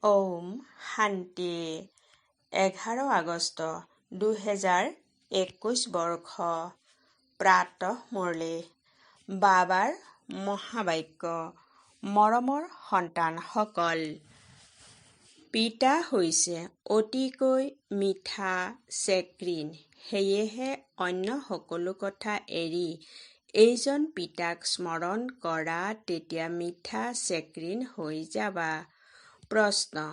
ওম শান্তি 11 আগষ্ট 2021 বৰ্ষ প্ৰাতঃ মুৰলী বাবাৰ মহাবাক্য মৰমৰ সন্তানসকল পিতা হৈছে অতিকৈ মিঠা চেক্ৰিন সেয়েহে অন্য সকলো কথা এৰি এইজন পিতাক স্মৰণ কৰা তেতিয়া মিঠা চেক্ৰিন হৈ যাবা। প্ৰশ্ন: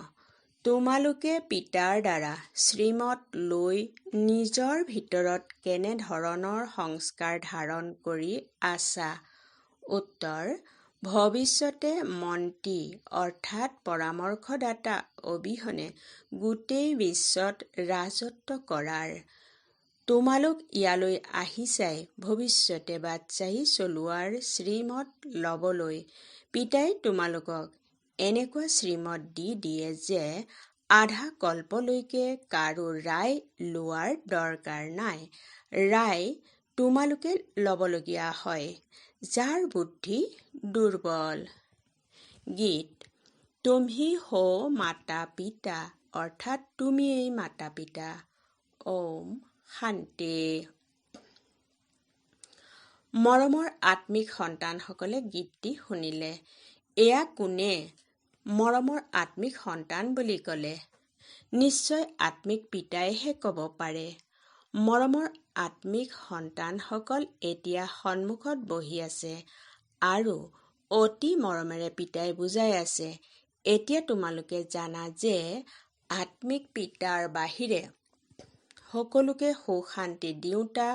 তোমালোকে পিতাৰ দ্বাৰা শ্ৰীমত লৈ নিজৰ ভিতৰত কেনে ধৰণৰ সংস্কাৰ ধাৰণ কৰি আছা? উত্তৰ: ভৱিষ্যতে মন্ত্ৰী অৰ্থাৎ পৰামৰ্শদাতা অবিহনে গোটেই বিশ্বত ৰাজত্ব কৰাৰ। তোমালোক ইয়ালৈ আহিছাই ভৱিষ্যতে বাদশ্বাহী চলোৱাৰ শ্ৰীমত ল'বলৈ। পিতাই তোমালোকক এনেকুৱা শ্ৰীমত দি দিয়ে যে আধা কল্পলৈকে কাৰো ৰায় লোৱাৰ দৰকাৰ নাই। ৰায় তোমালোকে ল'বলগীয়া হয় যাৰ বুদ্ধি দুৰ্বল। গীত: তুমি হো মাতা পিতা অৰ্থাৎ তুমিয়েই মাতা পিতা। ওম শান্তি। মৰমৰ আত্মিক সন্তানসকলে গীতটি শুনিলে। এয়া কোনে মৰমৰ আত্মিক সন্তান বুলি ক'লে? নিশ্চয় আত্মিক পিতাইহে ক'ব পাৰে। মৰমৰ আত্মিক সন্তানসকল এতিয়া সন্মুখত বহি আছে আৰু অতি মৰমেৰে পিতাই বুজাই আছে। এতিয়া তোমালোকে জানা যে আত্মিক পিতাৰ বাহিৰে সকলোকে সুখ শান্তি দিওঁতা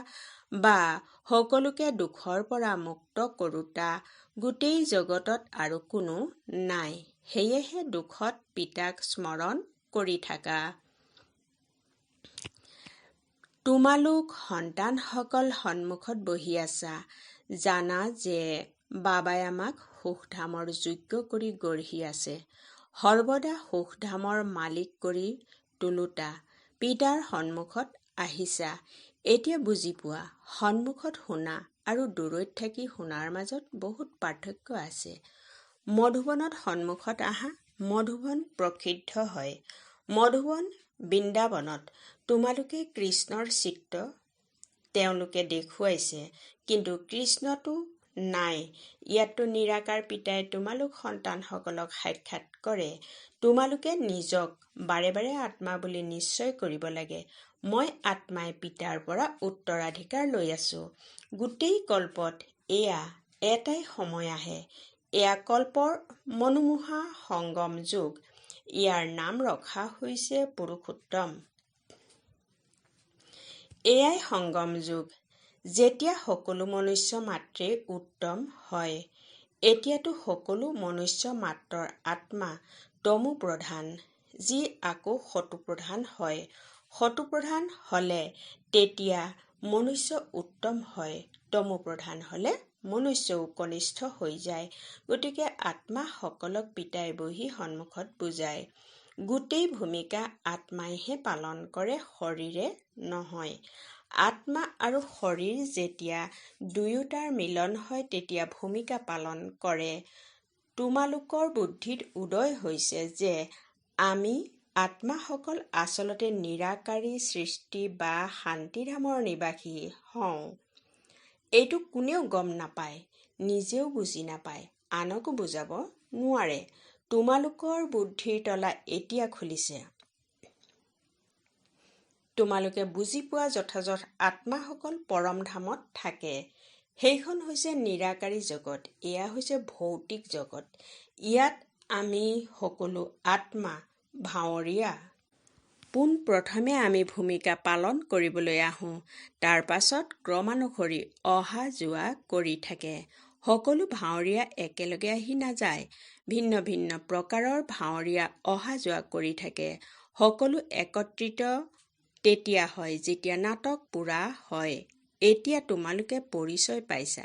বা সকলোকে দুখৰ পৰা মুক্ত কৰোঁতা গোটেই জগতত আৰু কোনো নাই। সেয়েহে দুখত পিতাক স্মৰণ কৰি থাকা। তোমালোক সন্তানসকল সন্মুখত বহি আছা। জানা যে বাবাই আমাক সুখধামৰ যোগ্য কৰি গঢ়ি আছে। সৰ্বদা সুখধামৰ মালিক কৰি তোলোতা পিতাৰ সন্মুখত আহিছা। এতিয়া বুজি পোৱা সন্মুখত শুনা আৰু দূৰৈত থাকি শুনাৰ মাজত বহুত পাৰ্থক্য আছে। মধুবনত সন্মুখত আহা। মধুবন প্ৰসিদ্ধ হয়। মধুবন বৃন্দাবনত তোমালোকে কৃষ্ণৰ চিত্ৰ তেওঁলোকে দেখুৱাইছে, কিন্তু কৃষ্ণটো নাই। ইয়াতো নিৰাকাৰ পিতাই তোমালোক সন্তানসকলক সাক্ষাৎ কৰে। তোমালোকে নিজক বাৰে বাৰে আত্মা বুলি নিশ্চয় কৰিব লাগে। মই আত্মাই পিতাৰ পৰা উত্তৰাধিকাৰ লৈ আছো। গোটেই কল্পত এয়া এটাই সময় আহে। এয়া কল্পৰ মনোমোহা সংগম যুগ। ইয়াৰ নাম ৰখা হৈছে পুৰুষোত্তম। এয়াই সংগম যুগ যেতিয়া সকলো মনুষ্য মাত্ৰেই উত্তম হয়। এতিয়াতো সকলো মনুষ্য মাত্ৰৰ আত্মা তমো প্ৰধান, যি আকৌ সতো প্ৰধান হয়। সতো প্ৰধান হলে তেতিয়া মনুষ্য উত্তম হয়। তমো প্ৰধান হলে মনুষ্যও কনিষ্ঠ হৈ যায়। গতিকে আত্মাসকলক পিতাই বহি সন্মুখত বুজায়। গোটেই ভূমিকা আত্মাইহে পালন কৰে, শৰীৰে নহয়। আত্মা আৰু শৰীৰ যেতিয়া দুয়োটাৰ মিলন হয় তেতিয়া ভূমিকা পালন কৰে। তোমালোকৰ বুদ্ধিত উদয় হৈছে যে আমি আত্মাসকল আচলতে নিৰাকাৰী সৃষ্টি বা শান্তিধামৰ নিবাসী হওঁ। এইটো কোনেও গম নাপায়, নিজেও বুজি নাপায়, আনকো বুজাব নোৱাৰে। তোমালোকৰ বুদ্ধিৰ তলা এতিয়া খুলিছে। তোমালোকে বুজি পোৱা যথাযথ আত্মাসকল পৰম ধামত থাকে। সেইখন হৈছে নিৰাকাৰী জগত। এয়া হৈছে ভৌতিক জগত। ইয়াত আমি সকলো আত্মা ভাৱৰীয়া। পোনপ্ৰথমে আমি ভূমিকা পালন কৰিবলৈ আহোঁ। তাৰ পাছত ক্ৰমানুসৰি অহা যোৱা কৰি থাকে। সকলো ভাৱৰীয়া একেলগে আহি নাযায়। ভিন্ন ভিন্ন প্ৰকাৰৰ ভাৱৰীয়া অহা যোৱা কৰি থাকে। সকলো একত্ৰিত তেতিয়া হয় যেতিয়া নাটক পূৰা হয়। এতিয়া তোমালোকে পৰিচয় পাইছা।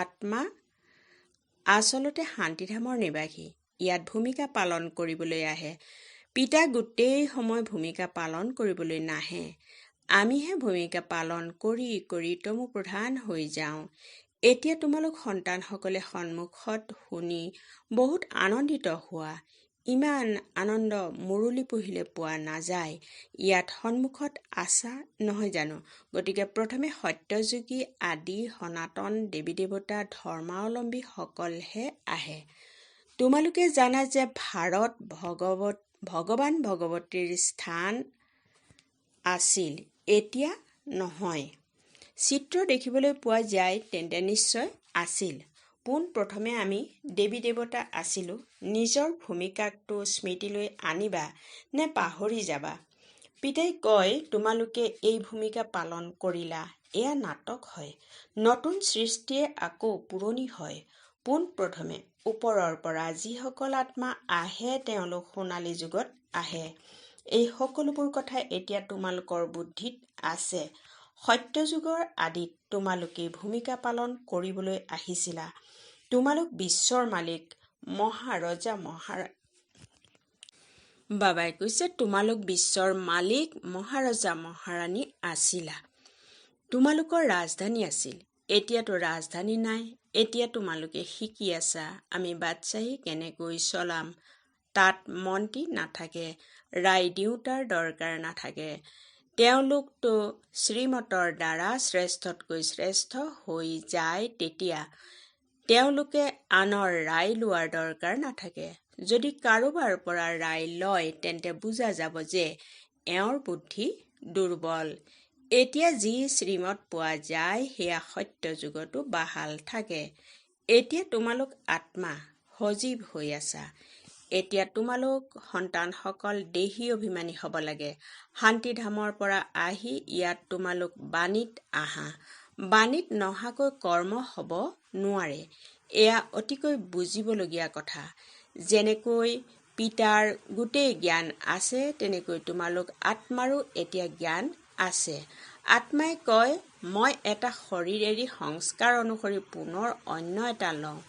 আত্মা আচলতে শান্তিধামৰ নিবাসী। ইয়াত ভূমিকা পালন কৰিবলৈ আহে। পিতা গোটেই সময় ভূমিকা পালন কৰিবলৈ নাহে। আমিহে ভূমিকা পালন কৰি কৰি তমো প্ৰধান হৈ যাওঁ। এতিয়া তোমালোক সন্তানসকলে সন্মুখত শুনি বহুত আনন্দিত হোৱা। ইমান আনন্দ মুৰুলি পঢ়িলে পোৱা নাযায়। ইয়াত সন্মুখত আছা নহয় জানো? গতিকে প্ৰথমে সত্যযুগী আদি সনাতন দেৱী দেৱতা ধৰ্মাৱলম্বীসকলহে আহে। তোমালোকে জানা যে ভাৰত ভগৱান ভগৱতীৰ স্থান আছিল, এতিয়া নহয়। চিত্ৰ দেখিবলৈ পোৱা যায় তেন্তে নিশ্চয় আছিল। পোন প্ৰথমে আমি দেৱী দেৱতা আছিলোঁ। নিজৰ ভূমিকাকটো স্মৃতিলৈ আনিবা নে পাহৰি যাবা? পিতাই কয়, তোমালোকে এই ভূমিকা পালন কৰিলা। এয়া নাটক হয়। নতুন সৃষ্টিয়ে আকৌ পুৰণি হয়। পোন প্ৰথমে ওপৰৰ পৰা যিসকল আত্মা আহে তেওঁলোক সোণালী যুগত আহে। এই সকলোবোৰ কথা এতিয়া তোমালোকৰ বুদ্ধিত আছে। সত্যযুগৰ আদিত তোমালোকে ভূমিকা পালন কৰিবলৈ আহিছিলা। তোমালোক বিশ্বৰ মালিক মহাৰজা বাবাই কৈছে, তোমালোক বিশ্বৰ মালিক মহাৰজা মহাৰাণী আছিলা। তোমালোকৰ ৰাজধানী আছিল। এতিয়াতো ৰাজধানী নাই। এতিয়া তোমালোকে শিকি আছা আমি বাদশ্বাহী কেনেকৈ চলাম। তাত মন্ত্ৰী নাথাকে, ৰায়দিওঁতাৰ দৰকাৰ নাথাকে। তেওঁলোকতো শ্ৰীমতৰ দ্বাৰা শ্ৰেষ্ঠতকৈ শ্ৰেষ্ঠ হৈ যায়। তেতিয়া তেওঁলোকে আনৰ ৰায় লোৱাৰ দৰকাৰ নাথাকে। যদি কাৰোবাৰ পৰা ৰায় লয় তেন্তে বুজা যাব যে এওঁৰ বুদ্ধি দুৰ্বল। এতিয়া যি শ্ৰীমত পোৱা যায় সেয়া সত্য যুগতো বাহাল থাকে। এতিয়া তোমালোক আত্মা সজীৱ হৈ আছা। এতিয়া তোমালোক সন্তানসকল দেহী অভিমানী হ'ব লাগে। শান্তিধামৰ পৰা আহি ইয়াত তোমালোক বাণীত আহা। বাণীত নহাকৈ কৰ্ম হ'ব নোৱাৰে। এয়া অতিকৈ বুজিবলগীয়া কথা। যেনেকৈ পিতাৰ গোটেই জ্ঞান আছে তেনেকৈ তোমালোক আত্মাৰো এতিয়া জ্ঞান আছে। আত্মাই কয়, মই এটা শৰীৰ এৰি সংস্কাৰ অনুসৰি পুনৰ অন্য এটা লওঁ।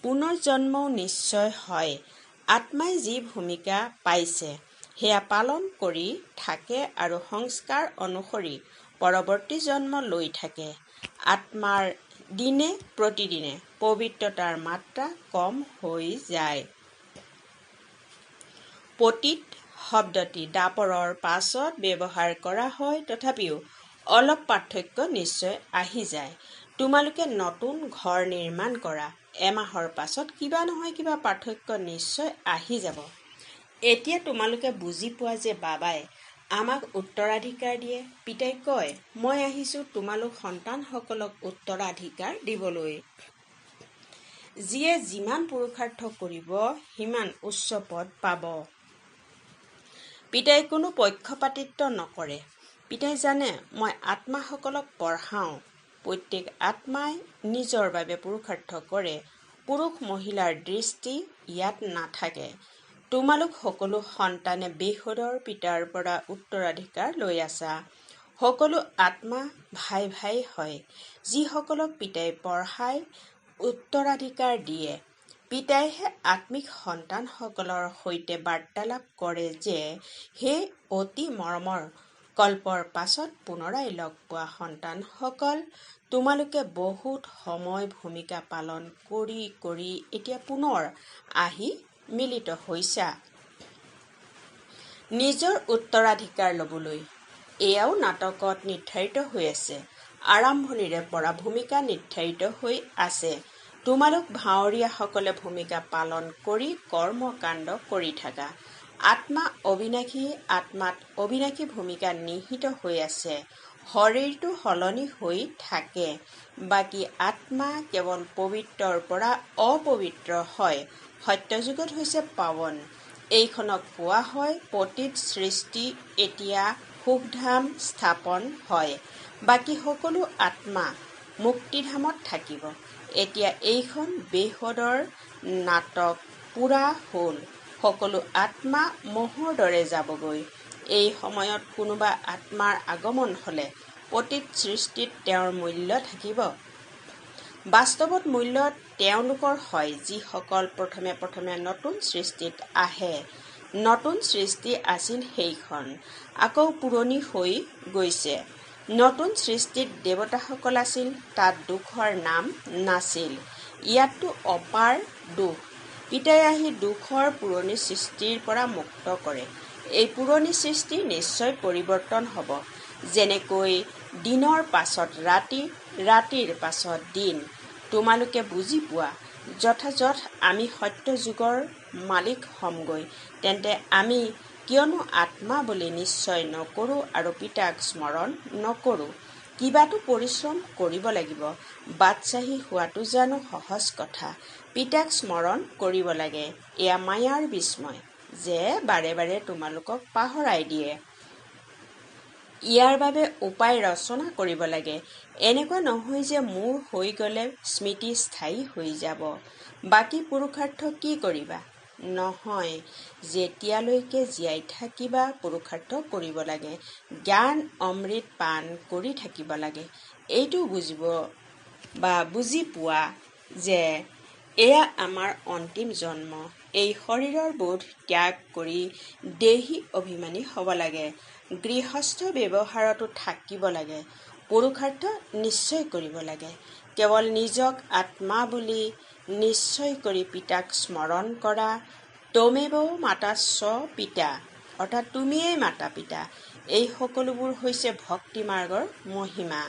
পুনৰ জন্মও নিশ্চয় হয়। আত্মাই যি ভূমিকা পাইছে সেয়া পালন কৰি থাকে আৰু সংস্কাৰ অনুসৰি পৰৱৰ্তী জন্ম লৈ থাকে। আত্মাৰ দিনে প্ৰতিদিনে পবিত্ৰতাৰ মাত্ৰা কম হৈ যায়। পতিত শব্দটি দাপৰৰ পাছত ব্যৱহাৰ কৰা হয়, তথাপিও অলপ পাৰ্থক্য নিশ্চয় আহি যায়। তোমালোকে নতুন ঘৰ নিৰ্মাণ কৰা। এমাহৰ পাছত কিবা নহয় কিবা পাৰ্থক্য নিশ্চয় আহি যাব। এতিয়া তোমালোকে বুজি পোৱা যে বাবাই আমাক উত্তৰাধিকাৰ দিয়ে। পিতাই কয়, মই আহিছোঁ তোমালোক সন্তানসকলক উত্তৰাধিকাৰ দিবলৈ। যিয়ে যিমান পুৰুষাৰ্থ কৰিব সিমান উচ্চ পদ পাব। পিতাই কোনো পক্ষপাতিত্ব নকৰে। পিতাই জানে মই আত্মাসকলক পঢ়াওঁ। প্ৰত্যেক আত্মাই নিজৰ বাবে পুৰুষাৰ্থ কৰে। পুৰুষ মহিলাৰ দৃষ্টি ইয়াত নাথাকে। তোমালোক সকলো সন্তানে বেহদৰ পিতাৰ পৰা উত্তৰাধিকাৰ লৈ আছা। সকলো আত্মা ভাই ভাই হয়। যিসকলক পিতাই পঢ়াই উত্তৰাধিকাৰ দিয়ে। পিতাইহে আত্মিক সন্তানসকলৰ সৈতে বাৰ্তালাপ কৰে যে হে অতি মৰমৰ কল্পৰ পাছত পুনৰাই লগ পোৱা সন্তানসকল, তোমালোকে বহুত সময় ভূমিকা পালন কৰি কৰি এতিয়া পুনৰ আহি মিলিত হৈছা নিজৰ উত্তৰাধিকাৰ ল'বলৈ। এয়াও নাটকত নিৰ্ধাৰিত হৈ আছে। আৰম্ভণিৰে পৰা ভূমিকা নিৰ্ধাৰিত হৈ আছে। তোমালোক ভাৱৰীয়াসকলে ভূমিকা পালন কৰি কৰ্মকাণ্ড কৰি থাকা। আত্মা অবিনাশী। আত্মাত অবিনাশী ভূমিকা নিহিত হৈ আছে। শৰীৰটো সলনি হৈ থাকে। বাকী আত্মা কেৱল পবিত্ৰৰ পৰা অপবিত্ৰ হয়। সত্যযুগত হৈছে পাৱন। এইখনক কোৱা হয় পতিত সৃষ্টি। এতিয়া সুখধাম স্থাপন হয়। বাকী সকলো আত্মা মুক্তিধামত থাকিব। এতিয়া এইখন বেহদৰ নাটক পূৰা হ'ল। সকলো আত্মা মহৰ দৰে যাবগৈ। এই সময়ত কোনোবা আত্মাৰ আগমন হ'লে পতিত সৃষ্টিত তেওঁৰ মূল্য থাকিব। বাস্তৱত মূল্য তেওঁলোকৰ হয় যিসকল প্ৰথমে প্ৰথমে নতুন সৃষ্টিত আহে। নতুন সৃষ্টি আছিল সেইখন। আকৌ পুৰণি হৈ গৈছে। নতুন সৃষ্টিত দেৱতাসকল আছিল। তাত দুখৰ নাম নাছিল। ইয়াততো অপাৰ দুখ। পিতাই আহি দুখৰ পুৰণি সৃষ্টিৰ পৰা মুক্ত কৰে। এই পুৰণি সৃষ্টি নিশ্চয় পৰিৱৰ্তন হ'ব। যেনেকৈ দিনৰ পাছত ৰাতি, ৰাতিৰ পাছত দিন। তোমালোকে বুজি পোৱা, যথাযথ আমি সত্য যুগৰ মালিক হ'মগৈ। তেন্তে আমি কিয়নো আত্মা বুলি নিশ্চয় নকৰোঁ আৰু পিতাক স্মৰণ নকৰোঁ? কিবাটো পৰিশ্ৰম কৰিব লাগিব। বাদশ্বাহী হোৱাটো জানো সহজ কথা? পিতাক স্মৰণ কৰিব লাগে। এয়া মায়াৰ বিস্ময় যে বাৰে বাৰে তোমালোকক পাহৰাই দিয়ে। ইয়াৰ বাবে উপায় ৰচনা কৰিব লাগে। এনেকুৱা নহয় যে মোৰ হৈ গ'লে স্মৃতি স্থায়ী হৈ যাব। বাকী পুৰুষাৰ্থ কি কৰিবা? নহয়, যেতিয়ালৈকে জীয়াই থাকিবা পুৰুষাৰ্থ কৰিব লাগে। জ্ঞান অমৃত পান কৰি থাকিব লাগে। এইটো বুজি পোৱা যে এয়া আমাৰ অন্তিম জন্ম। এই শৰীৰৰ বোধ ত্যাগ কৰি দেহী অভিমানী হ'ব লাগে। গৃহস্থ ব্যৱহাৰতো থাকিব লাগে। পুৰুষাৰ্থ নিশ্চয় কৰিব লাগে। কেৱল নিজক আত্মা বুলি নিশ্চয় কৰি পিতাক স্মৰণ কৰা। ত্বমেৱ মাতা চ পিতা, অৰ্থাৎ তুমিয়েই মাতা পিতা। এই সকলোবোৰ হৈছে ভক্তি মাৰ্গৰ মহিমা।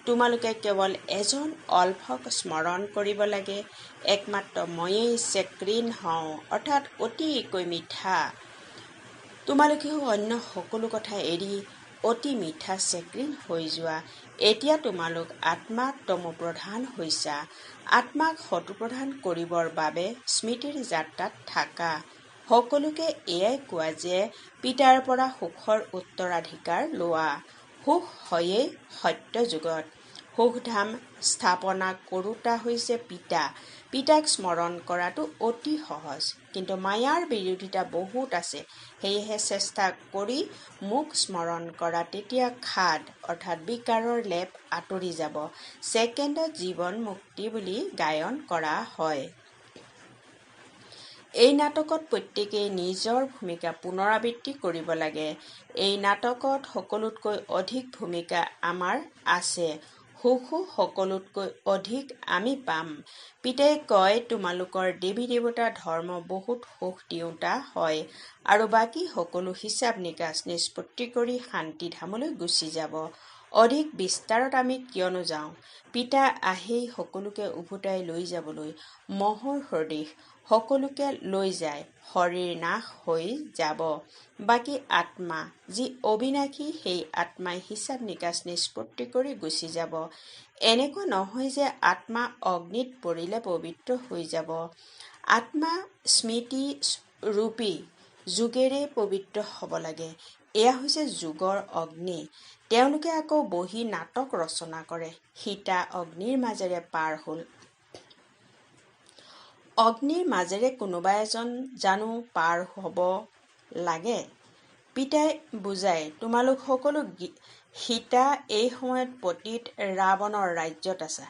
তোমালোকে কেৱল এজন অল্পক স্মৰণ কৰিব লাগে। একমাত্ৰ ময়েই চেকৃন হওঁ, অৰ্থাৎ অতিকৈ মিঠা। তোমালোকেও অন্য সকলো কথা এৰি অতি মিঠা চেকৃন হৈ যোৱা। এতিয়া তোমালোক আত্মা তমোপ্ৰধান হৈছা। আত্মাক সতোপ্ৰধান কৰিবৰ বাবে স্মৃতিৰ যাত্ৰাত থাকা। সকলোকে এয়াই কোৱা যে পিতাৰ পৰা সুখৰ উত্তৰাধিকাৰ লোৱা। সুখ হয়েই সত্য যুগত। সুখধাম স্থাপনা কৰোঁতা হৈছে পিতা। পিতাক স্মৰণ কৰাটো অতি সহজ, কিন্তু মায়াৰ বিৰোধিতা বহুত আছে। সেয়েহে চেষ্টা কৰি মোক স্মৰণ কৰা, তেতিয়া খাদ অৰ্থাৎ বিকাৰৰ লেপ আঁতৰি যাব। ছেকেণ্ডত জীৱন মুক্তি বুলি গায়ন কৰা হয়। এই নাটকত প্ৰত্যেকেই নিজৰ ভূমিকা পুনৰাবৃত্তি কৰিব লাগে। এই নাটকত সকলোতকৈ অধিক ভূমিকা আমাৰ আছে। সুখো সকলোতকৈ অধিক আমি পাম। পিতাই কয়, তোমালোকৰ দেৱী দেৱতা ধৰ্ম বহুত সুখ দিওঁতা হয় আৰু বাকী সকলো হিচাপ নিকাচ নিষ্পত্তি কৰি শান্তিধামলৈ গুচি যাব। অধিক বিস্তাৰত আমি কিয়নো যাওঁ? পিতা আহেই সকলোকে উভতাই লৈ যাবলৈ। মহৰ সদৃশ সকলোকে লৈ যায়। শৰীৰ নাশ হৈ যাব। বাকী আত্মা যি অবিনাশী, সেই আত্মাই হিচাপ নিকাচ নিষ্পত্তি কৰি গুচি যাব। এনেকুৱা নহয় যে আত্মা অগ্নিত পৰিলে পবিত্ৰ হৈ যাব। আত্মা স্মৃতি ৰূপী যোগেৰে পবিত্ৰ হ'ব লাগে। এয়া হৈছে যোগৰ অগ্নি। তেওঁলোকে আকৌ বহি নাটক ৰচনা কৰে। সীতা অগ্নিৰ মাজেৰে পাৰ হ'ল। অগ্নিৰ মাজেৰে কোনোবা এজন জানো পাৰ হ'ব লাগে? পিতাই বুজায়, তোমালোক সকলো সীতা এই সময়ত পতিত ৰাৱণৰ ৰাজ্যত আছা।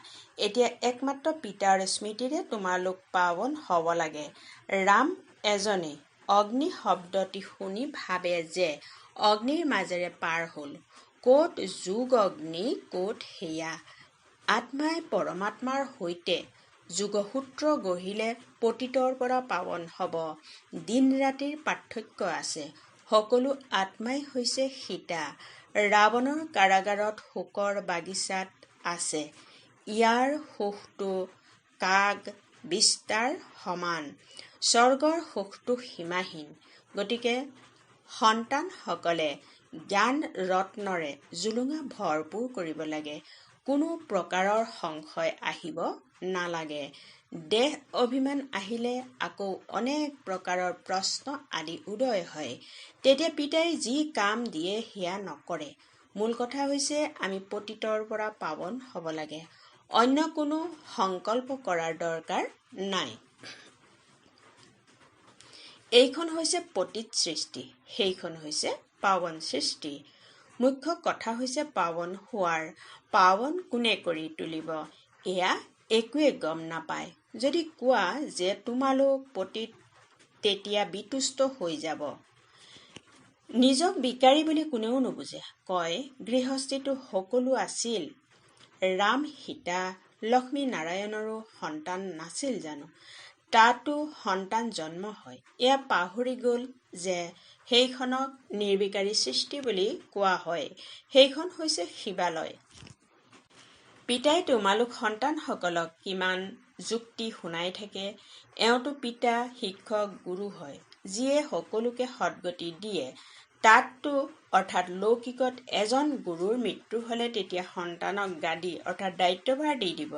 এতিয়া একমাত্ৰ পিতাৰ স্মৃতিৰে তোমালোক পাৱন হ'ব লাগে। ৰাম এজনেই। অগ্নি শব্দটি শুনি ভাবে যে অগ্নিৰ মাজেৰে পাৰ হ'ল। ক'ত যোগ অগ্নি, ক'ত সেয়া। আত্মাই পৰমাত্মাৰ সৈতে যোগসূত্ৰ গঢ়িলে পতিতৰ পৰা পাৱন হ'ব। দিন ৰাতিৰ পাৰ্থক্য আছে। সকলো আত্মাই হৈছে সীতা। ৰাৱণৰ কাৰাগাৰত শোকৰ বাগিচাত আছে। ইয়াৰ সুখটো কাগ বিস্তাৰ সমান। স্বৰ্গৰ সুখটো সীমাহীন। গতিকে সন্তানসকলে জ্ঞান ৰত্নৰে জুলুঙা ভৰপূৰ কৰিব লাগে। কোনো প্ৰকাৰৰ সংশয় আহিব নালাগে। দেহ অভিমান আহিলে আকৌ অনেক প্ৰকাৰৰ প্ৰশ্ন আদি উদয় হয়। তেতিয়া পিতাই যি কাম দিয়ে সেয়া নকৰে। মূল কথা হৈছে আমি পতিতৰ পৰা পাৱন হ'ব লাগে। অন্য কোনো সংকল্প কৰাৰ দৰকাৰ নাই। এইখন হৈছে পতিত সৃষ্টি, সেইখন হৈছে পাৱন সৃষ্টি। মুখ্য কথা হৈছে পাৱন হোৱাৰ। পাৱন কোনে কৰি তুলিব, এয়া একোৱে গম নাপায়। যদি কোৱা যে তোমালোক পতিত, তেতিয়া বিতুষ্ট হৈ যাব। নিজক বিকাৰী বুলি কোনেও নুবুজে। কয়, গৃহস্থীতো সকলো আছিল। ৰাম, সীতা, লক্ষ্মী নাৰায়ণৰো সন্তান নাছিল জানো? তাতো সন্তান জন্ম হয়। এয়া পাহৰি গ'ল যে সেইখনক নিৰ্বিকাৰী সৃষ্টি বুলি কোৱা হয়। সেইখন হৈছে শিৱালয়। পিতাই তোমালোক সন্তানসকলক কিমান যুক্তি শুনাই থাকে। এওঁতো পিতা, শিক্ষক, গুৰু হয়, যিয়ে সকলোকে সদ্গতি দিয়ে। তাততো অৰ্থাৎ লৌকিকত এজন গুৰুৰ মৃত্যু হ'লে তেতিয়া সন্তানক গাদী অৰ্থাৎ দায়িত্বভাৰ দি দিব।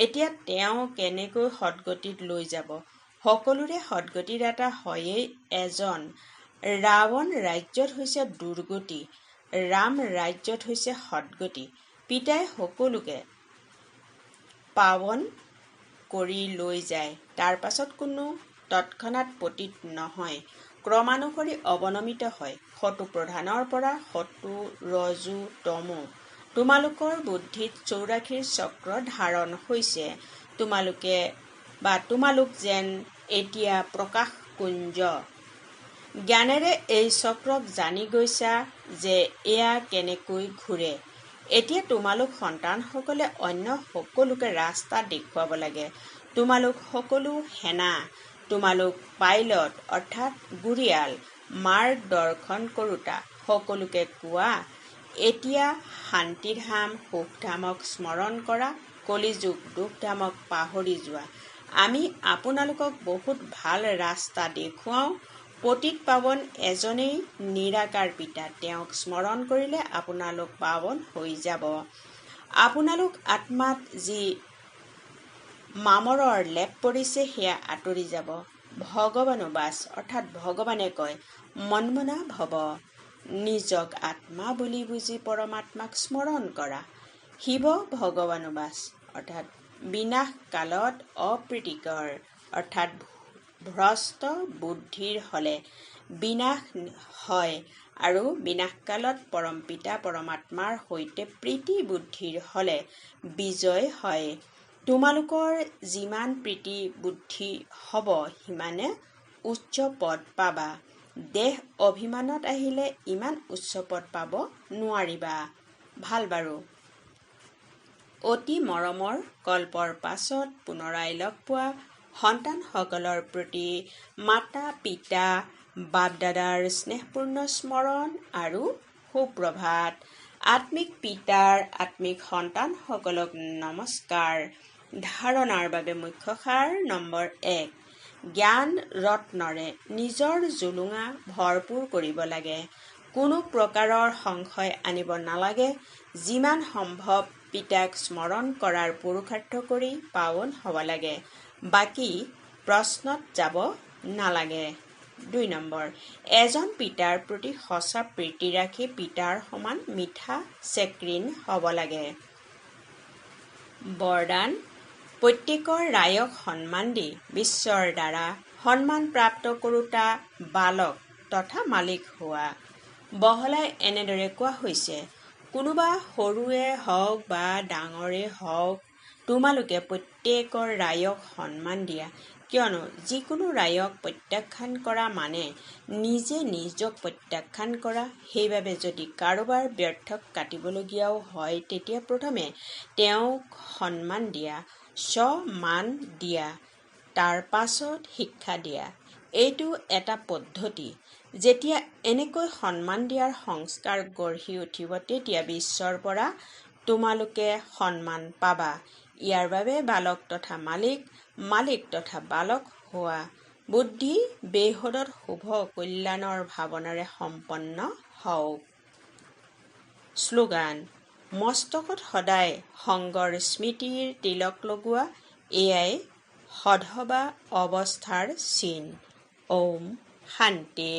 এতিয়া তেওঁ কেনেকৈ সদ্গতিত লৈ যাব? সকলোৰে সদ্গতিদাতা হয়েই এজন। ৰাৱণ ৰাজ্যত হৈছে দুৰ্গতি, ৰাম ৰাজ্যত হৈছে সদ্গতি। পিতাই সকলোকে পাৱন কৰি লৈ যায়। তাৰ পাছত কোনো তৎক্ষণাৎ পতিত নহয়, ক্ৰমানুসৰি অৱনমিত হয়। সতু প্ৰধানৰ পৰা সতু, ৰজু, তমু। তোমালোকৰ বুদ্ধিত 84 চক্ৰ ধাৰণ হৈছে। তোমালোক যেন এতিয়া প্ৰকাশকুঞ্জ। জ্ঞানেৰে এই চক্ৰক জানি গৈছা যে এয়া কেনেকৈ ঘূৰে। এতিয়া তোমালোক সন্তানসকলে অন্য সকলোকে ৰাস্তা দেখুৱাব লাগে। তোমালোক সকলো সেনা, তোমালোক পাইলট অৰ্থাৎ গুৰিয়াল, মাৰ্গ দৰ্শন কৰোঁতা। সকলোকে কোৱা, এতিয়া শান্তিধাম সুখধামক স্মৰণ কৰা, কলিযুগ দুখধামক পাহৰি যোৱা। আমি আপোনালোকক বহুত ভাল ৰাস্তা দেখুৱাওঁ। পতিত পাৱন এজনেই নিৰাকাৰ পিতা। তেওঁক স্মৰণ কৰিলে আপোনালোক পাৱন হৈ যাব। আপোনালোক আত্মাত যি মামৰৰ লেপ পৰিছে সেয়া আঁতৰি যাব। ভগৱানুবাচ অৰ্থাৎ ভগৱানে কয়, মন্মনা ভৱ। নিজক আত্মা বুলি বুজি পৰমাত্মাক স্মৰণ কৰা। শিৱ ভগৱানুবাচ অৰ্থাৎ বিনাশ কালত অপ্ৰীতিকৰ অৰ্থাৎ ভ্ৰষ্ট বুদ্ধিৰ হলে বিনাশ হয় আৰু বিনাশকালত পৰমপিতা পৰমাত্মাৰ সৈতে প্ৰীতি বুদ্ধিৰ হলে বিজয় হয়। তোমালোকৰ যিমান প্ৰীতি বুদ্ধি হ'ব সিমানে উচ্চ পদ পাবা। দেহ অভিমানত আহিলে ইমান উচ্চ পদ পাব নোৱাৰিবা। ভাল বাৰু। অতি মৰমৰ কল্পৰ পাছত পুনৰাই লগ পোৱা সন্তানসকলৰ প্ৰতি মাতা পিতা বাপ-দাদাৰ স্নেহপূৰ্ণ স্মৰণ আৰু সুপ্ৰভাত। আত্মিক পিতাৰ আত্মিক সন্তানসকলক নমস্কাৰ। ধাৰণাৰ বাবে মুখ্য সাৰ নম্বৰ 1। জ্ঞান ৰত্নৰে নিজৰ জুলুঙা ভৰপূৰ কৰিব লাগে। কোনো প্ৰকাৰৰ সংশয় আনিব নালাগে। যিমান সম্ভৱ পিতাক স্মৰণ কৰাৰ পুৰুষাৰ্থ কৰি পাৱন হ'ব লাগে। বাকী প্ৰশ্নত যাব নালাগে। 2 নম্বৰ। এজন পিতাৰ প্ৰতি সঁচা প্ৰীতি ৰাখি পিতাৰ সমান মিঠা চেকৰিন হ'ব লাগে। বৰদান। প্ৰত্যেকৰ ৰায়ক সন্মান দি বিশ্বৰ দ্বাৰা সন্মান প্ৰাপ্ত কৰোঁতা বালক তথা মালিক হোৱা। বহলাই এনেদৰে কোৱা হৈছে, কোনোবা সৰুৱে হওক বা ডাঙৰে হওক, তোমালোকে প্ৰত্যেকৰ ৰায়ক সন্মান দিয়া। কিয়নো যিকোনো ৰায়ক প্ৰত্যাখ্যান কৰা মানে নিজে নিজক প্ৰত্যাখ্যান কৰা। সেইবাবে যদি কাৰোবাৰ ব্যৰ্থক কাটিবলগীয়াও হয় তেতিয়া প্ৰথমে তেওঁক সন্মান দিয়া, স্ব-মান দিয়া, তাৰ পাছত শিক্ষা দিয়া। এইটো এটা পদ্ধতি। যেতিয়া এনেকৈ সন্মান দিয়াৰ সংস্কাৰ গঢ়ি উঠিব তেতিয়া বিশ্বৰ পৰা তোমালোকে সন্মান পাবা। ইয়াৰ বাবে বালক তথা মালিক, মালিক তথা বালক হোৱা। বুদ্ধি বেহদত শুভ কল্যাণৰ ভাৱনাৰে সম্পন্ন হওক। শ্লোগান। মস্তকত সদায় সংগৰ স্মৃতিৰ তিলক লগোৱা। এয়াই সধবা অৱস্থাৰ চিন। ওম শান্তি।